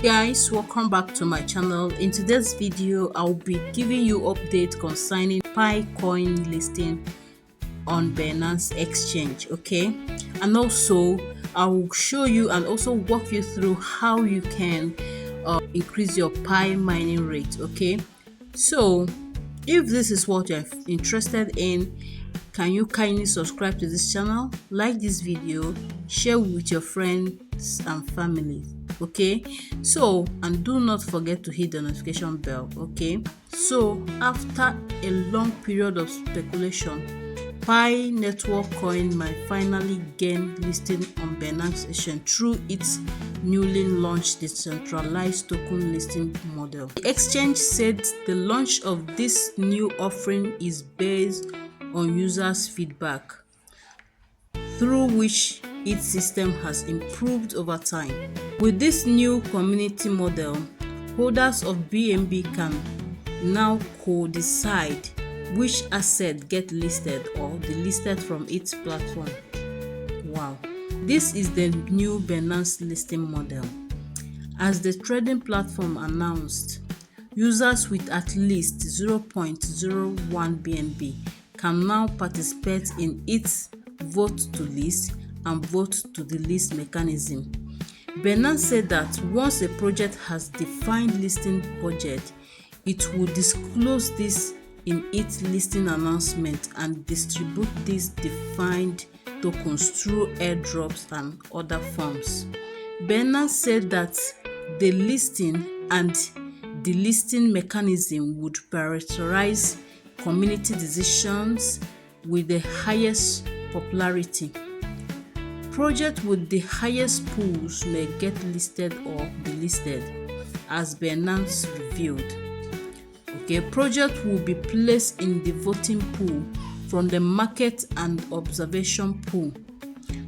Guys, welcome back to my channel. In today's video I'll be giving you update concerning Pi coin listing on Binance exchange, okay? And also I will show you and also walk you through how you can increase your Pi mining rate, okay? So if this is what you're interested in, can you kindly subscribe to this channel, like this video, share with your friends and family, okay? So, and do not forget to hit the notification bell, okay? So after a long period of speculation, PiNetwork coin might finally gain listing on Binance exchange through its newly launched decentralized token listing model. The exchange said the launch of this new offering is based on users' feedback, through which its system has improved over time. With this new community model, holders of BNB can now co-decide which asset get listed or delisted from its platform. Wow, this is the new Binance listing model. As the trading platform announced, users with at least 0.01 BNB can now participate in its vote to list and vote to delist mechanism. Binance said that once a project has defined listing budget, it will disclose this in its listing announcement and distribute these defined tokens through airdrops and other forms. Binance said that the listing and delisting mechanism would prioritize community decisions with the highest popularity. Projects with the highest pools may get listed or delisted, as Binance revealed. Okay, project will be placed in the voting pool from the market and observation pool.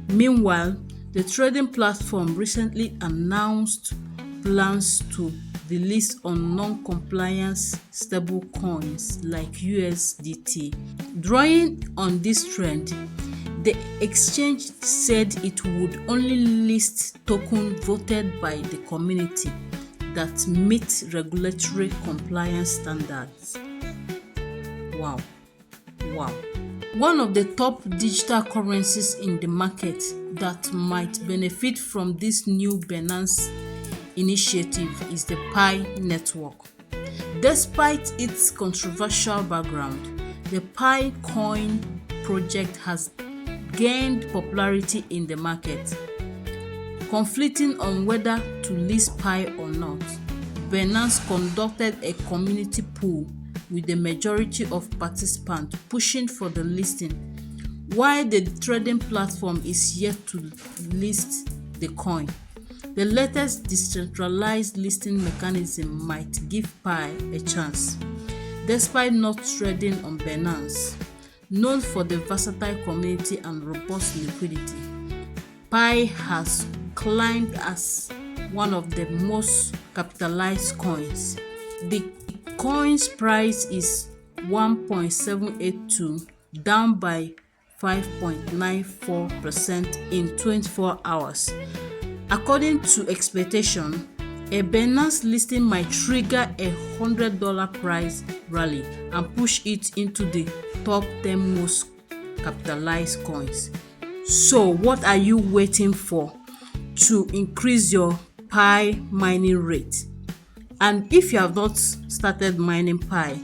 Meanwhile, the trading platform recently announced plans to delist on non-compliance stable coins like USDT. Drawing on this trend, the exchange said it would only list tokens voted by the community that meet regulatory compliance standards. Wow. One of the top digital currencies in the market that might benefit from this new Binance initiative is the PiNetwork. Despite its controversial background, the Pi coin project has gained popularity in the market. Conflicting on whether to list Pi or not, Binance conducted a community poll with the majority of participants pushing for the listing, while the trading platform is yet to list the coin. The latest decentralized listing mechanism might give Pi a chance, despite not trading on Binance. Known for the versatile community and robust liquidity, Pi has climbed as one of the most capitalized coins. The coin's price is 1.782, down by 5.94% in 24 hours. According to expectation, a Binance listing might trigger a $100 price rally and push it into the top 10 most capitalized coins. So what are you waiting for to increase your Pi mining rate? And if you have not started mining Pi,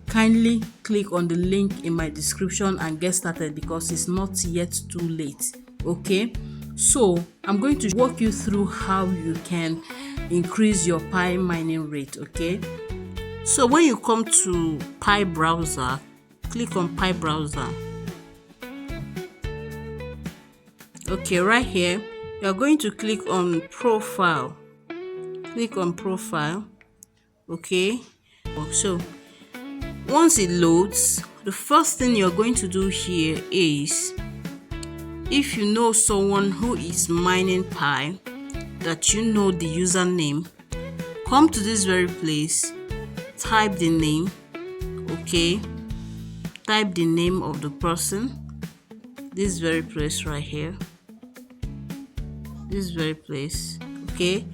kindly click on the link in my description and get started, because it's not yet too late. Okay, so I'm going to walk you through how you can increase your Pi mining rate. Okay, so when you come to Pi browser, click on Pi browser. Okay, right here you're going to click on profile. Click on profile. Okay, so once it loads, the first thing you're going to do here is, if you know someone who is mining Pi, that you know the username, come to this very place, type the name. Okay, type the name of the person, this very place right here, this very place. Okay,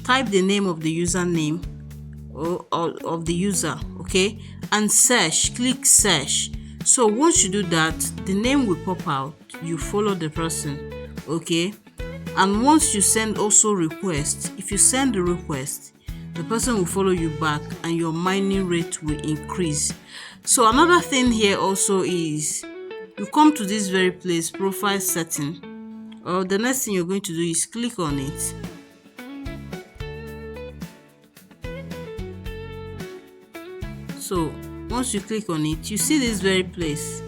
type the name of the username or of the user, okay, and search, click search. So once you do that, the name will pop out, you follow the person, okay. And once you send also request, if you send the request, the person will follow you back and your mining rate will increase. So another thing here also is you come to this very place, profile setting, or the next thing you're going to do is click on it. So once you click on it, you see this very place,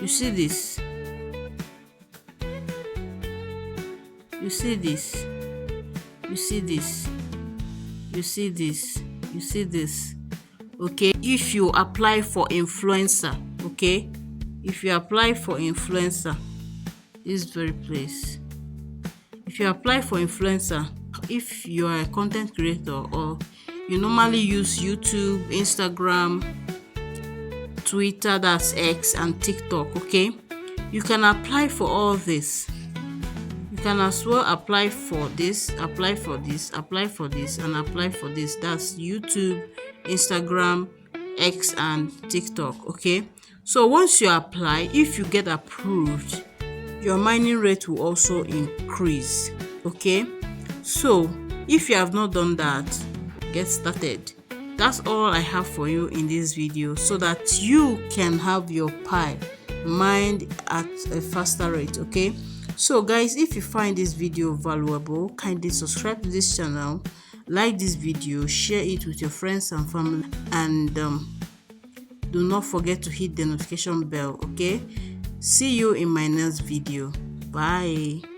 you see this, you see this, you see this, you see this, you see this, okay. If you apply for influencer, okay, if you apply for influencer, this very place, if you apply for influencer, if you are a content creator or you normally use YouTube, Instagram, Twitter, that's X, and TikTok, okay, you can apply for all this. You can as well apply for this, apply for this, apply for this, and apply for this. That's YouTube, Instagram, X, and TikTok, okay. So once you apply, if you get approved, your mining rate will also increase, okay. So if you have not done that, get started. That's all I have for you in this video, so that you can have your Pi mined at a faster rate, okay. So guys, if you find this video valuable, kindly subscribe to this channel, like this video, share it with your friends and family, and do not forget to hit the notification bell, okay. See you in my next video. Bye.